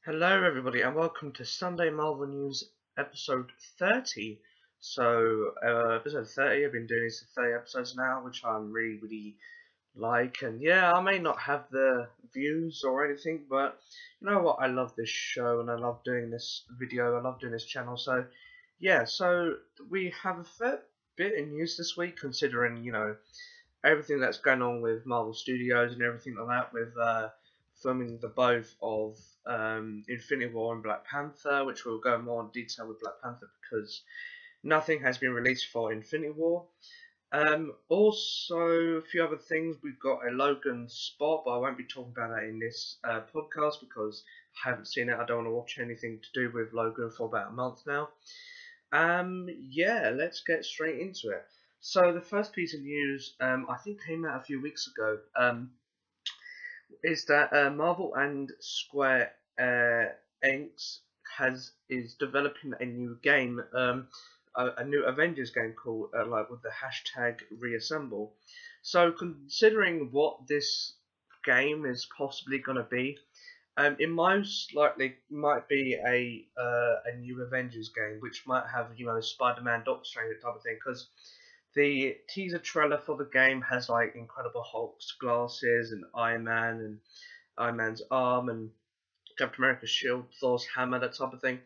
Hello, everybody, and welcome to Sunday Marvel News episode 30. Episode 30, I've been doing this for 30 episodes now, which I'm really like. And yeah, I may not have the views or anything, but you know what? I love this show and I love doing this video, I love doing this channel. So yeah, we have a fair bit in news this week, considering, everything that's going on with Marvel Studios and everything like that with filming the both of Infinity War and Black Panther, which we'll go more in detail with Black Panther because nothing has been released for Infinity War. Also, a few other things. We've got a Logan spot, but I won't be talking about that in this podcast because I haven't seen it. I don't want to watch anything to do with Logan for about a month now. Yeah, let's get straight into it. So the first piece of news, I think came out a few weeks ago, is that Marvel and Square Enix is developing a new game, a new Avengers game called like with the hashtag Reassemble. So considering what this game is possibly going to be, it most likely might be a new Avengers game, which might have Spider-Man, Doctor Strange type of thing, because the teaser trailer for the game has like Incredible Hulk's glasses and Iron Man and Iron Man's arm and Captain America's shield, Thor's hammer, that type of thing.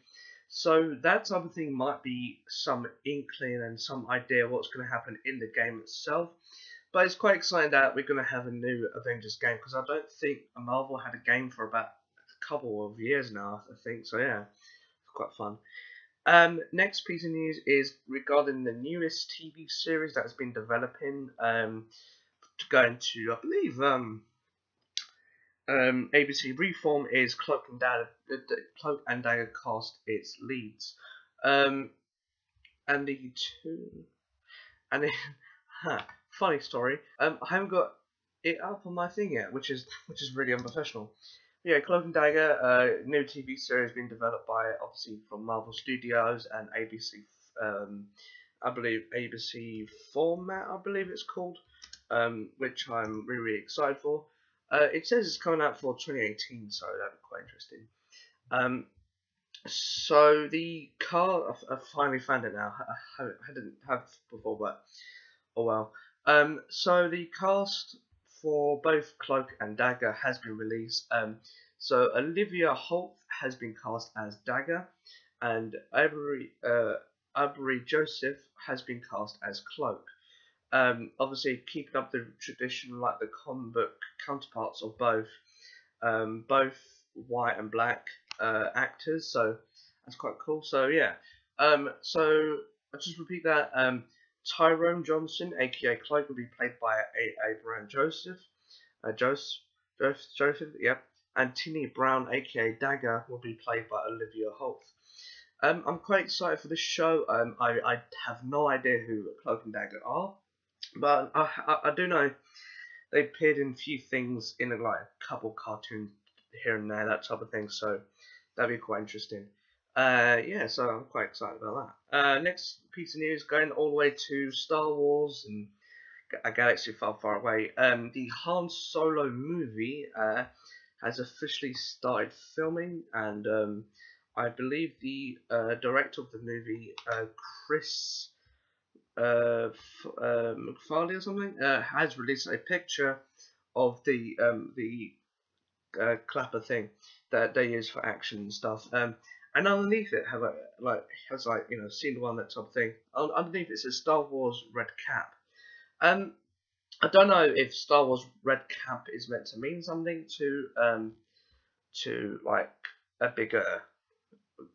So that type of thing might be some inkling and some idea what's going to happen in the game itself. But it's quite exciting that we're going to have a new Avengers game because I don't think Marvel had a game for about a couple of years now, I think. So yeah, it's quite fun. Next piece of news is regarding the newest TV series that has been developing. Going to, I believe, ABC Reform is Cloak and Dagger cast its leads. And the two, and the, funny story. I haven't got it up on my thing yet, which is really unprofessional. Yeah, Cloak and Dagger, new TV series being developed by obviously from Marvel Studios and ABC. I believe ABC Format, I believe it's called, which I'm really excited for. It says it's coming out for 2018, so that'd be quite interesting. So the car, I finally found it now. I didn't have before, but oh well. So the cast for both Cloak and Dagger has been released. So Olivia Holt has been cast as Dagger, and Aubrey Joseph has been cast as Cloak. Obviously keeping up the tradition like the comic book counterparts of both white and black actors. So that's quite cool. So yeah. So I'll just repeat that. Tyrone Johnson, aka Cloak, will be played by Abraham Joseph. Joseph, yep. And Tinny Brown, aka Dagger, will be played by Olivia Holt. I'm quite excited for this show. I have no idea who Cloak and Dagger are, but I do know they appeared in a few things in like a couple cartoons here and there, that type of thing. So that'd be quite interesting. Yeah, so I'm quite excited about that. Next piece of news, going all the way to Star Wars and a galaxy far away. The Han Solo movie has officially started filming, and I believe the director of the movie, Chris McFarlane or something, has released a picture of the clapper thing that they use for action and stuff. And underneath it has seen the one, that type of thing. Underneath it says Star Wars Red Cap. I don't know if Star Wars Red Cap is meant to mean something to like a bigger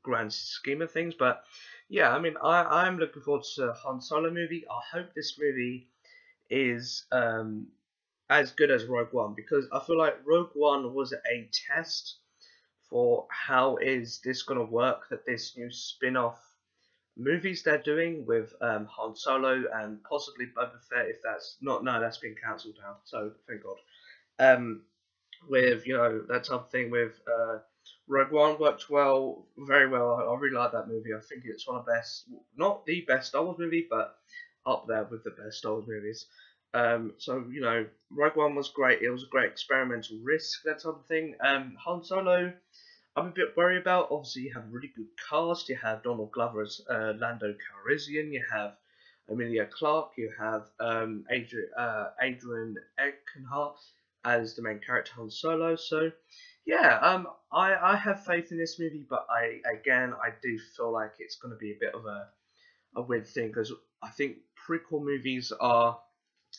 grand scheme of things, but yeah, I mean, I'm looking forward to a Han Solo movie. I hope this movie is as good as Rogue One, because I feel like Rogue One was a test for how is this gonna work, that this new spin-off movies they're doing with Han Solo and possibly Boba Fett, if that's not, no, that's been cancelled now, so thank God. With that type of thing with Rogue One worked very well. I really like that movie. I think it's one of the best, not the best Star Wars movie, but up there with the best Star Wars movies. So Rogue One was great. It was a great experimental risk, that type of thing. Han Solo, I'm a bit worried about. Obviously, you have a really good cast. You have Donald Glover as Lando Calrissian. You have Emilia Clarke. You have Adrian Eckenhart as the main character Han Solo. So, yeah, I have faith in this movie, but I do feel like it's going to be a bit of a weird thing because I think prequel movies are,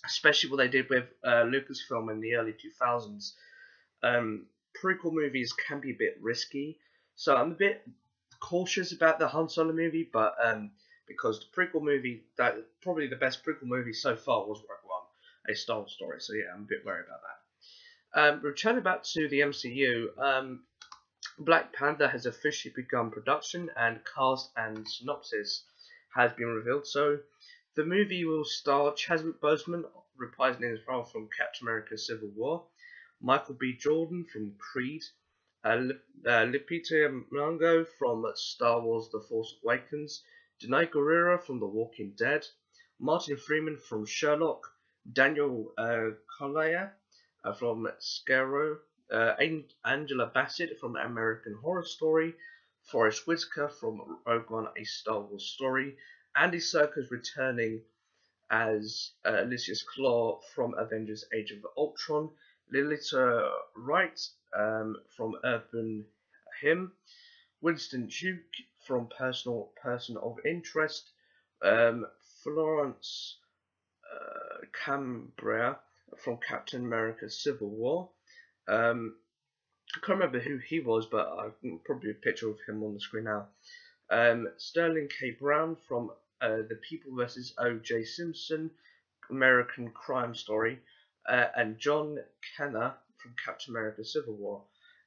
especially what they did with Lucasfilm in the early 2000s. Um, Prequel movies can be a bit risky, so I'm a bit cautious about the Han Solo movie. But because the prequel movie, that probably the best prequel movie so far was Rogue One, a Star Wars story. So yeah, I'm a bit worried about that. Returning back to the MCU, Black Panther has officially begun production, and cast and synopsis has been revealed. So the movie will star Chadwick Boseman reprising his role from Captain America: Civil War, Michael B. Jordan from Creed, Lupita Nyong'o from Star Wars: The Force Awakens, Denai Guerrero from The Walking Dead, Martin Freeman from Sherlock, Daniel Kaluuya from Scarrow, Angela Bassett from American Horror Story, Forrest Whitaker from Rogue One: A Star Wars Story, Andy Serkis returning as Lucius Claw from Avengers: Age of Ultron, Lilita Wright from Urban Hymn, Winston Duke from Person of Interest, Florence Cambria from Captain America: Civil War. I can't remember who he was, but I've probably a picture of him on the screen now. Sterling K. Brown from The People vs. O.J. Simpson, American Crime Story, and John Cena from Captain America: Civil War.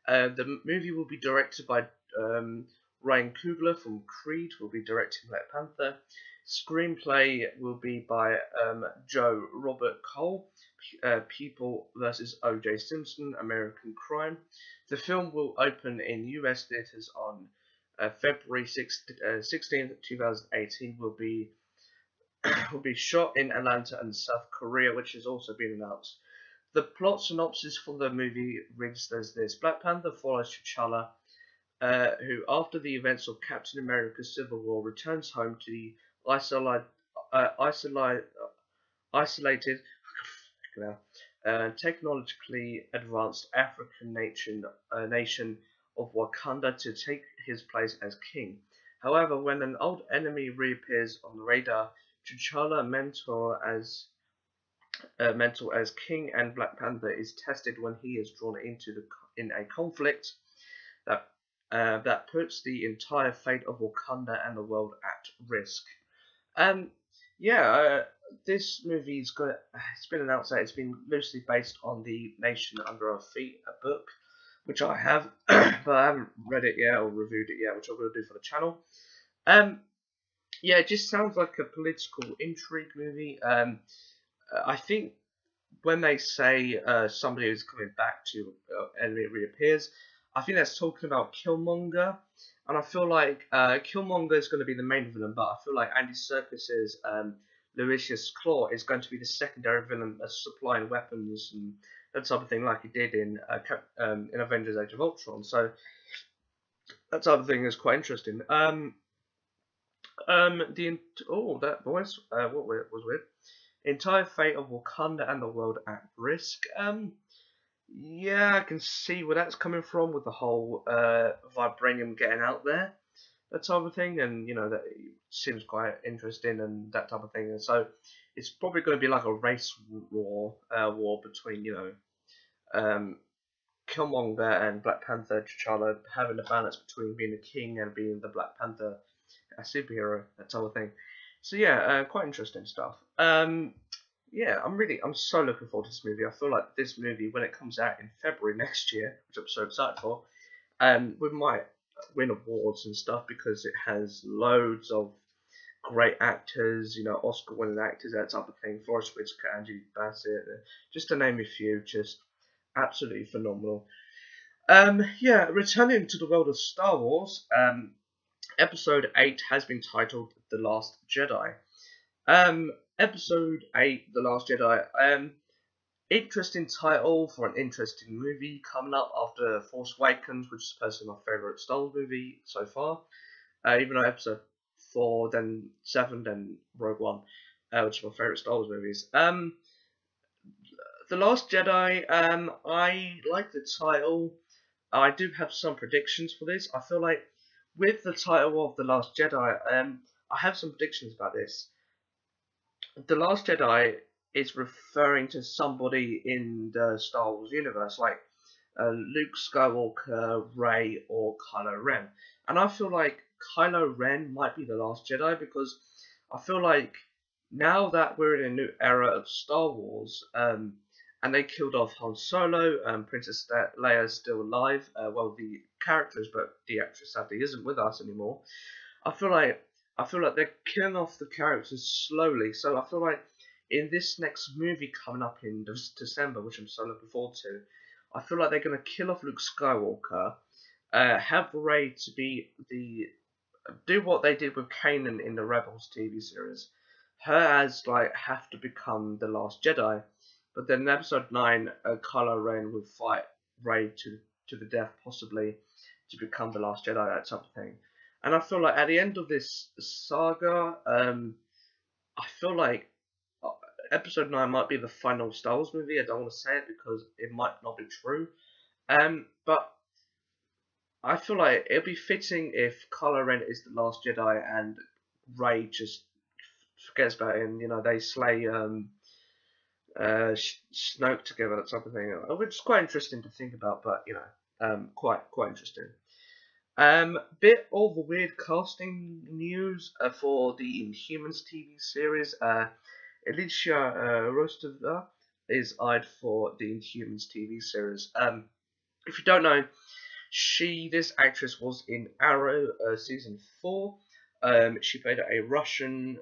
The movie will be directed by Ryan Coogler from Creed, will be directing Black Panther. Screenplay will be by Joe Robert Cole, People vs. O.J. Simpson, American Crime. The film will open in US theaters on February 16th, 2018. Will be shot in Atlanta and South Korea, which has also been announced. The plot synopsis for the movie reads as this: Black Panther follows T'Challa, who, after the events of Captain America: Civil War, returns home to the isolated, technologically advanced African nation of Wakanda to take his place as king. However, when an old enemy reappears on the radar, T'Challa, mentor as king and Black Panther, is tested when he is drawn in a conflict that puts the entire fate of Wakanda and the world at risk. Yeah, this movie's got. It's been announced that it's been loosely based on the Nation Under Our Feet, a book, which I have, but I haven't read it yet or reviewed it yet, which I will do for the channel. Yeah, it just sounds like a political intrigue movie. I think when they say somebody is coming back to enemy reappears, I think that's talking about Killmonger, and I feel like Killmonger is going to be the main villain, but I feel like Andy Serkis's Lucius Claw is going to be the secondary villain, supplying weapons and that type of thing, like he did in Avengers: Age of Ultron. So that type of thing is quite interesting. That voice, what was weird? Entire fate of Wakanda and the world at risk. Yeah, I can see where that's coming from with the whole vibranium getting out there, that type of thing, and that seems quite interesting and that type of thing. And so it's probably going to be like a race war between Killmonger and Black Panther, T'Challa having a balance between being a king and being the Black Panther, a superhero, that type of thing. So yeah, quite interesting stuff. Yeah, I'm so looking forward to this movie. I feel like this movie, when it comes out in February next year, which I'm so excited for, we might win awards and stuff because it has loads of great actors, Oscar-winning actors, that type of thing. Forrest Whitaker, Angie Bassett, just to name a few, just absolutely phenomenal. Yeah, returning to the world of Star Wars, Episode 8 has been titled The Last Jedi. Episode 8, The Last Jedi. interesting title for an interesting movie coming up after Force Awakens, which is personally my favourite Star Wars movie so far. Even though Episode 4, then 7, then Rogue One, which are my favourite Star Wars movies. The Last Jedi, I like the title. I do have some predictions for this. I feel like with the title of The Last Jedi, I have some predictions about this. The Last Jedi is referring to somebody in the Star Wars universe, like Luke Skywalker, Rey, or Kylo Ren. And I feel like Kylo Ren might be the Last Jedi because I feel like now that we're in a new era of Star Wars, and they killed off Han Solo, Princess Leia is still alive. Well, the characters, but the actress sadly isn't with us anymore. I feel like they're killing off the characters slowly. So I feel like in this next movie coming up in December, which I'm so looking forward to, I feel like they're gonna kill off Luke Skywalker, have Rey to be do what they did with Kanan in the Rebels TV series. Her as like have to become the last Jedi, but then in Episode 9, Kylo Ren will fight Rey to the death, possibly to become the last Jedi, that type of thing. And I feel like at the end of this saga, I feel like Episode 9 might be the final Star Wars movie. I don't want to say it because it might not be true. But I feel like it'll be fitting if Kylo Ren is the last Jedi and Rey just forgets about him. You know, they slay Snoke together, that type of thing, which is quite interesting to think about. But you know, quite interesting. Bit of weird casting news for the Inhumans TV series. Alicia Rostova is eyed for the Inhumans TV series. If you don't know, this actress was in Arrow season 4. She played a Russian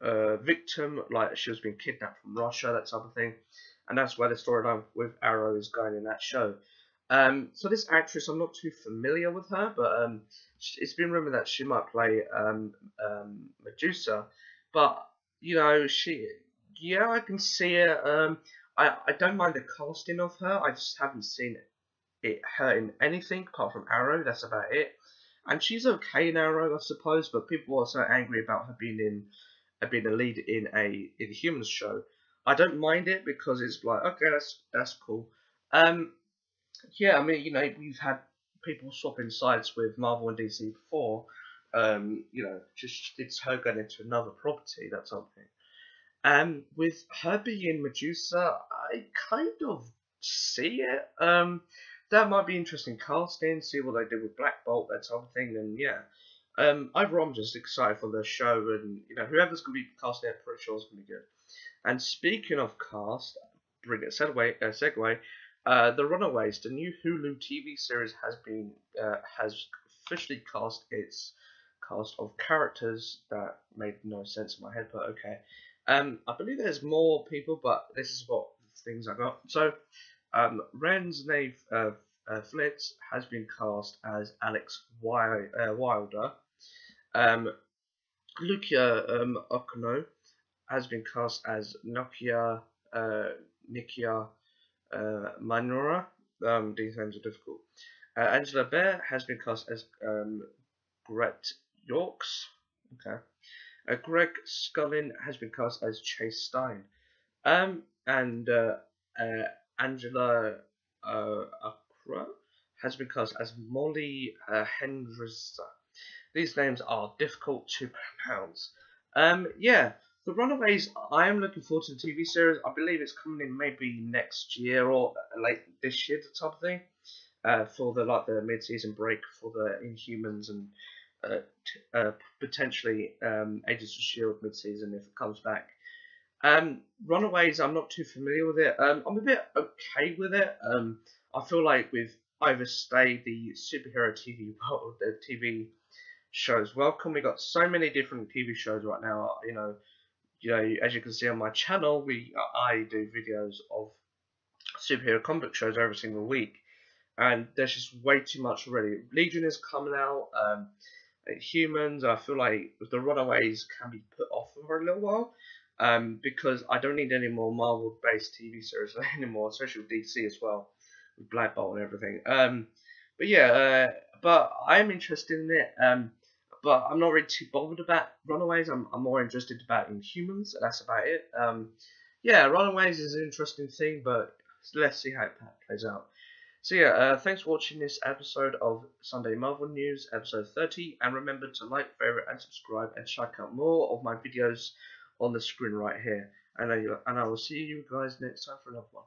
victim, like she was being kidnapped from Russia, that type of thing, and that's where the storyline with Arrow is going in that show. So this actress, I'm not too familiar with her, but it's been rumored that she might play Medusa. But you know, I can see it. I don't mind the casting of her. I just haven't seen her in anything apart from Arrow. That's about it. And she's okay in Arrow, I suppose. But people are so angry about her being a lead in a Inhumans show. I don't mind it because it's like, okay, that's cool. Yeah, I mean, you know, we've had people swapping sides with Marvel and DC before. You know, just it's her going into another property, that sort of thing. With her being Medusa, I kind of see it. That might be interesting casting. See what they do with Black Bolt, that type of thing. And yeah, overall, I'm just excited for the show, and you know, whoever's going to be casting, I'm pretty sure is going to be good. And speaking of cast, bring it segue. The Runaways, the new Hulu TV series, has officially cast its cast of characters that made no sense in my head, but okay. I believe there's more people, but this is what things I got. So, Renée Flitz has been cast as Alex Wilder. Lucia Okono has been cast as Nikia Minora. These names are difficult. Angela Bear has been cast as Gret Yorks. Okay. Greg Scullin has been cast as Chase Stein. And Angela Akra has been cast as Molly Hendrissa. These names are difficult to pronounce. Yeah, The Runaways, I am looking forward to the TV series. I believe it's coming in maybe next year or late this year, the type of thing. For the mid-season break for the Inhumans and potentially Agents of S.H.I.E.L.D. mid-season if it comes back. Runaways, I'm not too familiar with it. I'm a bit okay with it. I feel like we've overstayed the superhero TV world, the TV shows. Welcome, we got so many different TV shows right now. You know, as you can see on my channel, I do videos of superhero comic shows every single week, and there's just way too much already. Legion is coming out. Humans, I feel like the Runaways can be put off for a little while. because I don't need any more Marvel-based TV series anymore, especially with DC as well, with Black Bolt and everything. But yeah, but I am interested in it. But I'm not really too bothered about Runaways. I'm more interested about Inhumans. That's about it. Yeah, Runaways is an interesting thing, but let's see how it plays out. So yeah, thanks for watching this episode of Sunday Marvel News, episode 30, and remember to like, favorite, and subscribe, and check out more of my videos on the screen right here. And I will see you guys next time for another one.